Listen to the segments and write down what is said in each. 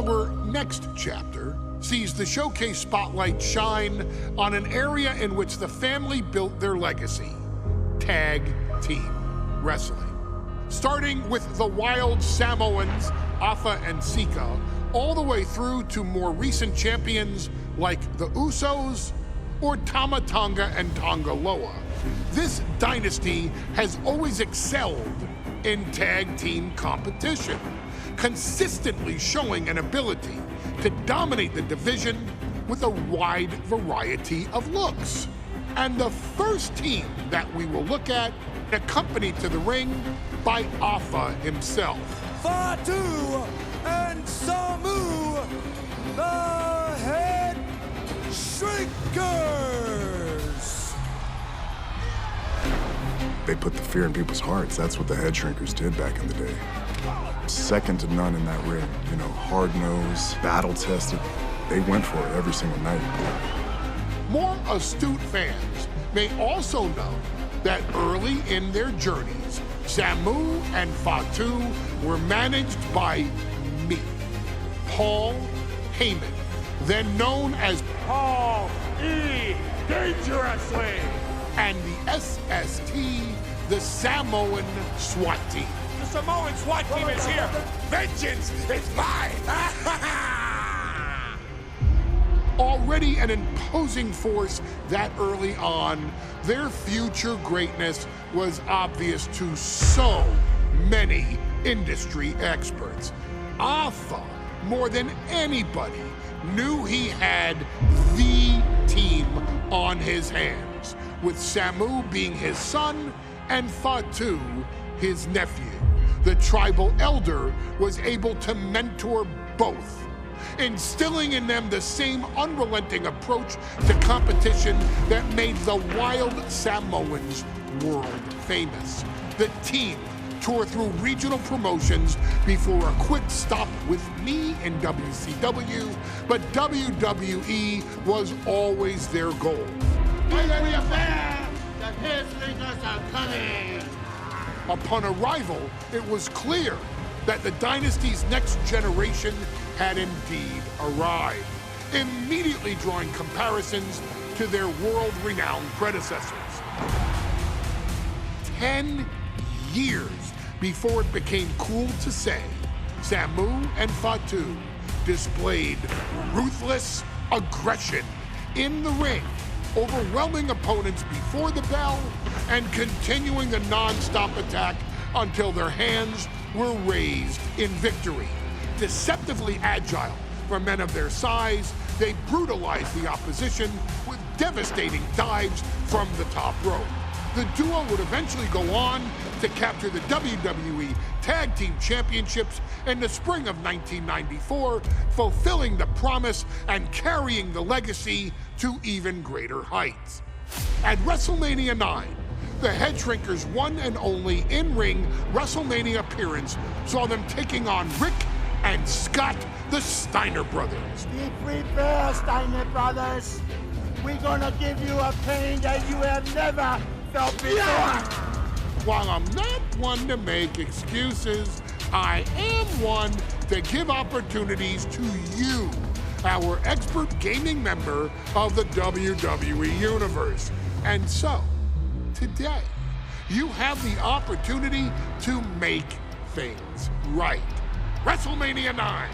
Our next chapter sees the showcase spotlight shine on an area in which the family built their legacy: tag team wrestling. Starting with the wild Samoans, Afa and Sika, all the way through to more recent champions like the Usos or Tama Tonga and Tonga Loa. This dynasty has always excelled in tag team competition, consistently showing an ability to dominate the division with a wide variety of looks. And the first team that we will look at, accompanied to the ring by Afa himself. Fatu and Samu, the Headshrinkers! They put the fear in people's hearts. That's what the Headshrinkers did back in the day. Second to none in that ring. You know, hard-nosed, battle-tested. They went for it every single night. More astute fans may also know that early in their journeys, Samu and Fatu were managed by me, Paul Heyman, then known as Paul E. Dangerously, and the SST, the Samoan SWAT team. The Samoan SWAT team is here! Vengeance is mine! Already an imposing force that early on, their future greatness was obvious to so many industry experts. Afa, more than anybody, knew he had the team on his hands, with Samu being his son and Fatu his nephew. The tribal elder was able to mentor both, instilling in them the same unrelenting approach to competition that made the wild Samoans world famous. The team toured through regional promotions before a quick stop with me in WCW, but WWE was always their goal. The Headshrinkers are coming! Upon arrival, it was clear that the dynasty's next generation had indeed arrived, immediately drawing comparisons to their world-renowned predecessors. 10 years before it became cool to say, Samu and Fatu displayed ruthless aggression in the ring, overwhelming opponents before the bell and continuing the non-stop attack until their hands were raised in victory. Deceptively agile for men of their size, they brutalized the opposition with devastating dives from the top rope. The duo would eventually go on to capture the WWE Tag Team Championships in the spring of 1994, fulfilling the promise and carrying the legacy to even greater heights. At WrestleMania 9, the Headshrinkers' one and only in-ring WrestleMania appearance saw them taking on Rick and Scott, the Steiner brothers. Be prepared, Steiner brothers. We're gonna give you a pain that you have never felt before. While I'm not one to make excuses, I am one to give opportunities to you, our expert gaming member of the WWE Universe. And so, today, you have the opportunity to make things right. WrestleMania 9,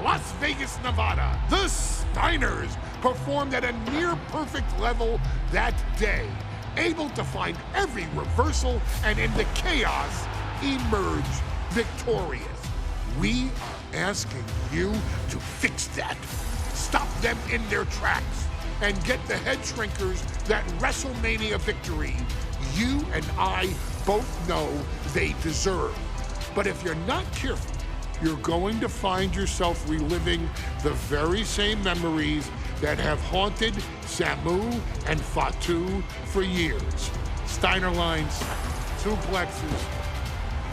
Las Vegas, Nevada. The Steiners performed at a near-perfect level that day, able to find every reversal and in the chaos emerge victorious. We are asking you to fix that. Stop them in their tracks and get the Headshrinkers that WrestleMania victory you and I both know they deserve. But if you're not careful, you're going to find yourself reliving the very same memories that have haunted Samu and Fatu for years. Steiner lines, suplexes,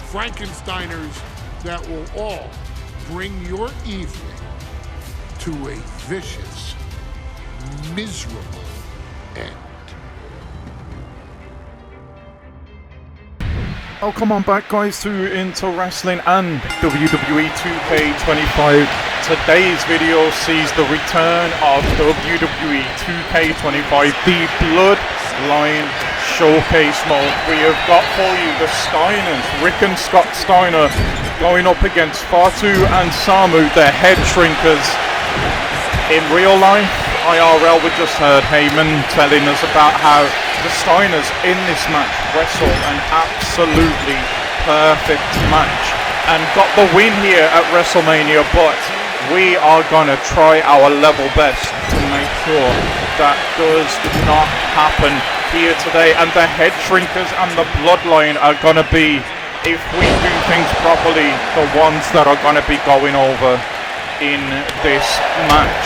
Frankensteiners that will all bring your evening to a vicious, miserable end. Welcome on back, guys, to Into Wrestling and WWE 2K25 Today's video sees the return of WWE 2K25, the Bloodline Showcase mode. We have got for you the Steiners, Rick and Scott Steiner, going up against Fatu and Samu, the Headshrinkers. In real life, IRL, we just heard Heyman telling us about how the Steiners in this match wrestled an absolutely perfect match and got the win here at WrestleMania, but we are going to try our level best to make sure that does not happen here today. And the Headshrinkers and the Bloodline are going to be, if we do things properly, the ones that are going to be going over in this match.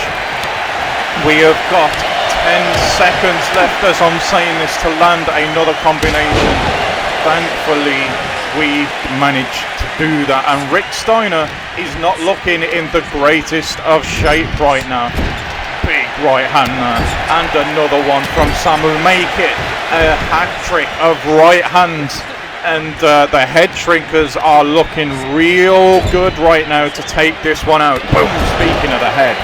We have got 10 seconds left as I'm saying this to land another combination. Thankfully, we managed to do that, and Rick Steiner is not looking in the greatest of shape right now. Big right hand there, and another one from Samu. Make it a hat trick of right hands, and the Headshrinkers are looking real good right now to take this one out. Boom, speaking of the head,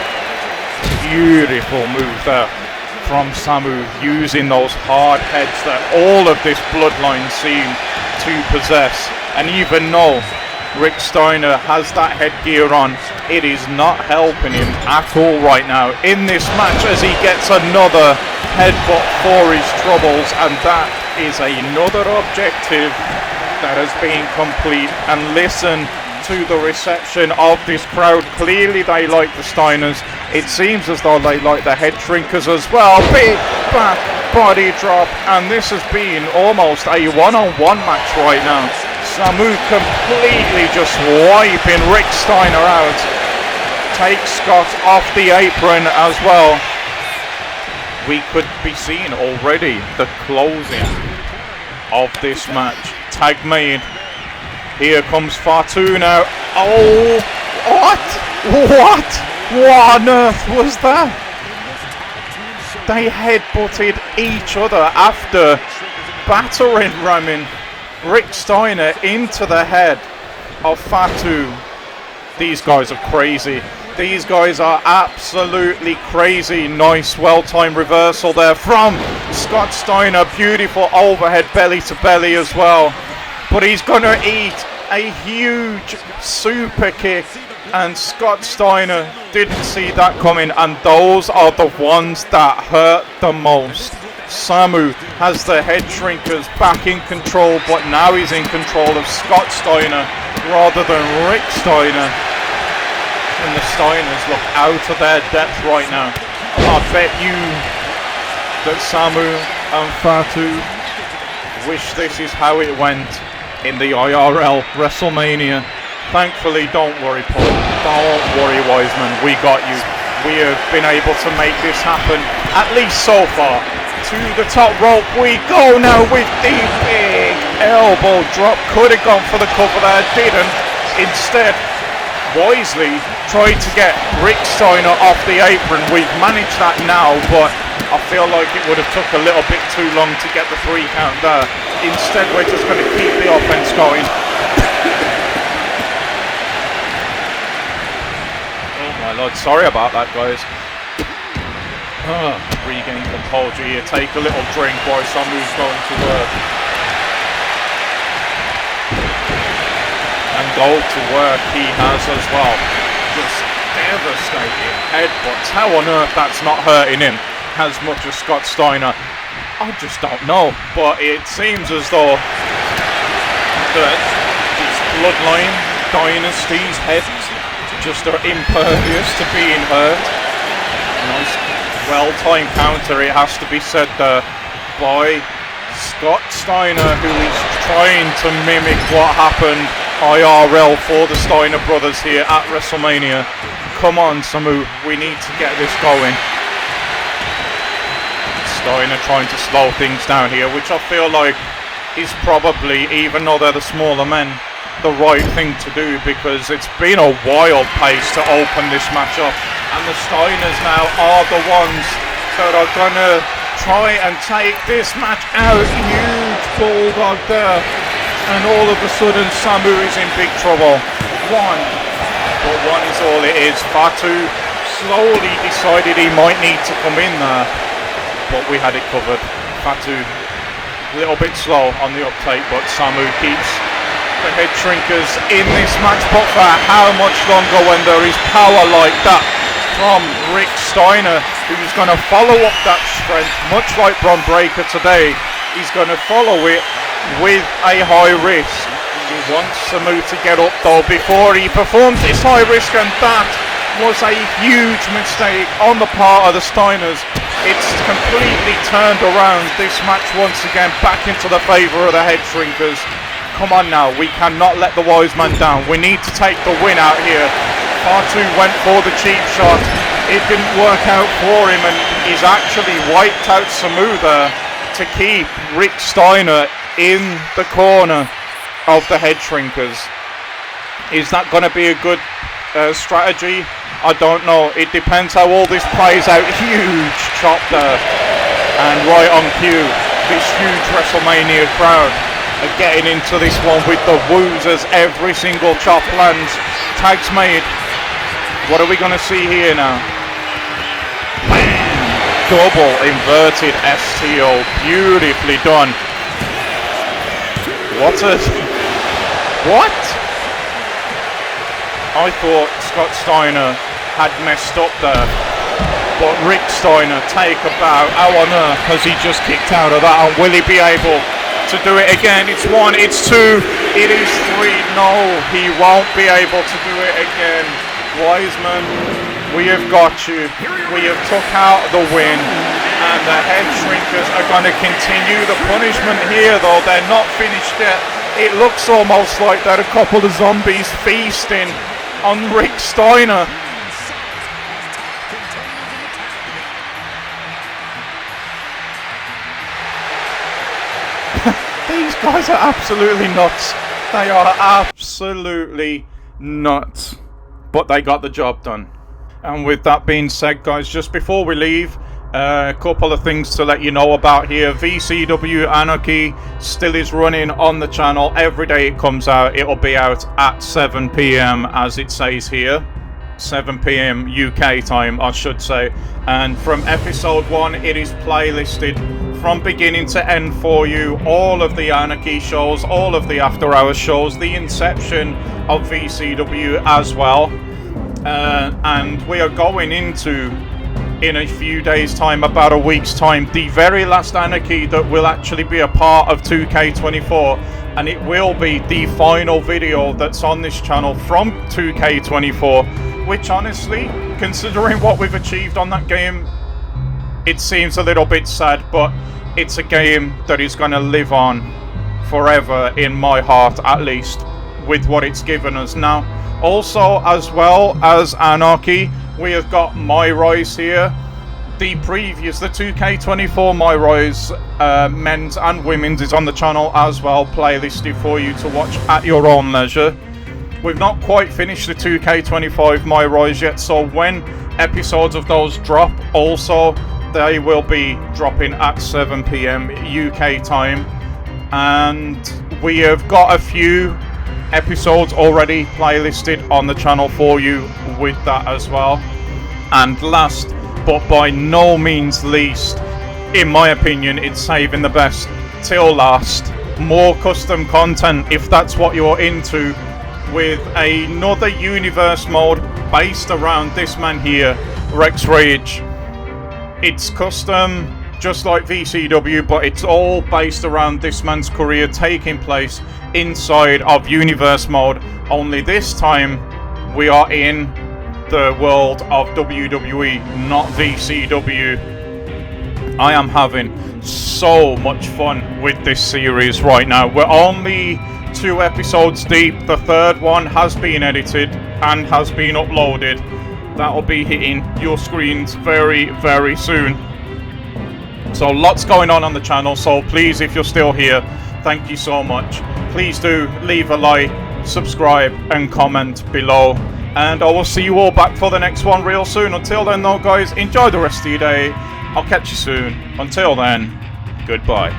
beautiful move there from Samu, using those hard heads that all of this Bloodline seem to possess. And even though Rick Steiner has that headgear on, it is not helping him at all right now in this match, as he gets another headbutt for his troubles, and that is another objective that has been complete. And listen to the reception of this crowd. Clearly they like the Steiners. It seems as though they like the Headshrinkers as well. Big back body drop, and this has been almost a one-on-one match right now. Samu completely just wiping Rick Steiner out. Takes Scott off the apron as well. We could be seeing already the closing of this match. Tag made. Here comes Fatu now. Oh, what? What on earth was that? They headbutted each other after battering ramming Rick Steiner into the head of Fatu. These guys are crazy. These guys are absolutely crazy. Nice, well-timed reversal there from Scott Steiner. Beautiful overhead belly to belly as well. But he's gonna eat a huge super kick, and Scott Steiner didn't see that coming, and those are the ones that hurt the most. Samu has the Headshrinkers back in control, but now he's in control of Scott Steiner rather than Rick Steiner. And the Steiners look out of their depth right now. I bet you that Samu and Fatu wish this is how it went in the IRL WrestleMania. Thankfully, don't worry, Paul. Don't worry, Wiseman. We got you. We have been able to make this happen, at least so far. To the top rope we go now with the big elbow drop. Could have gone for the cover there, didn't. Instead, wisely tried to get Rick Steiner off the apron. We've managed that now, but I feel like it would have took a little bit too long to get the 3 count there. Instead, we're just going to keep the offense going. Oh my lord, sorry about that, guys. Regain composure here. Take a little drink while Samu's going to work. And go to work he has as well. Just devastating headbutts. How on earth that's not hurting him as much as Scott Steiner? I just don't know. But it seems as though that these Bloodline Dynasty's heads just are impervious to being hurt. Nice well-timed counter, it has to be said there, by Scott Steiner, who is trying to mimic what happened IRL for the Steiner brothers here at WrestleMania. Come on, Samu, we need to get this going. Steiner trying to slow things down here, which I feel like is probably, even though they're the smaller men, the right thing to do, because it's been a wild pace to open this match up. And the Steiners now are the ones that are gonna try and take this match out. Huge bulldog there, and all of a sudden Samu is in big trouble. One, but One is all it is. Fatu slowly decided he might need to come in there, but we had it covered. Fatu a little bit slow on the uptake, but Samu keeps the Headshrinkers in this match. But for how much longer when there is power like that from Rick Steiner, who's going to follow up that strength, much like Bron Breakker today. He's going to follow it with a high risk. He wants Samu to get up though before he performs this high risk, and that was a huge mistake on the part of the Steiners. It's completely turned around this match once again, back into the favour of the Headshrinkers. Come on now, we cannot let the wise man down. We need to take the win out here. Fatu went for the cheap shot. It didn't work out for him, and he's actually wiped out Samu there to keep Rick Steiner in the corner of the Headshrinkers. Is that going to be a good strategy? I don't know. It depends how all this plays out. Huge chop there, and right on cue, this huge WrestleMania crowd are getting into this one with the woos as every single chop lands. Tags made. What are we going to see here now? Bam! Double inverted STO, beautifully done. What? I thought Scott Steiner had messed up there, but Rick Steiner, take a bow. How on earth has he just kicked out of that, and will he be able to do it again? It's 1, it's 2, it is 3. No, he won't be able to do it again. Wiseman, we have got you. We have took out the win, and the Headshrinkers are going to continue the punishment here, though they're not finished yet. It looks almost like they're a couple of zombies feasting on Rick Steiner. These guys are absolutely nuts. They are absolutely nuts. But they got the job done. And with that being said, guys, just before we leave, a couple of things to let you know about here. VCW Anarchy still is running on the channel. Every day it comes out, it'll be out at 7 PM as it says here. 7 PM UK time, I should say. And from episode 1, it is playlisted from beginning to end for you. All of the Anarchy shows, all of the After Hours shows, the inception of VCW as well. And we are going into, in a few days time, about a week's time, the very last Anarchy that will actually be a part of 2K24, and it will be the final video that's on this channel from 2K24, which honestly, considering what we've achieved on that game, it seems a little bit sad, but it's a game that is going to live on forever in my heart, at least, with what it's given us now. Also, as well as Anarchy, we have got My Rise here. The previous, the 2K24 My Rise men's and women's is on the channel as well, playlisted for you to watch at your own leisure. We've not quite finished the 2K25 My Rise yet, so when episodes of those drop, also they will be dropping at 7 PM UK time. And we have got a few episodes already playlisted on the channel for you with that as well. And last but by no means least, in my opinion, it's saving the best till last. More custom content if that's what you're into, with another universe mode based around this man here, Rex Rage. It's custom just like VCW, but it's all based around this man's career taking place inside of universe mode, only this time we are in the world of WWE, not VCW. I am having so much fun with this series right now. We're only 2 episodes deep. The third one has been edited and has been uploaded. That'll be hitting your screens very, very soon. So lots going on the channel, so please, if you're still here, thank you so much. Please do leave a like, subscribe and comment below, and I will see you all back for the next one real soon. Until then though, guys, enjoy the rest of your day. I'll catch you soon. Until then, goodbye.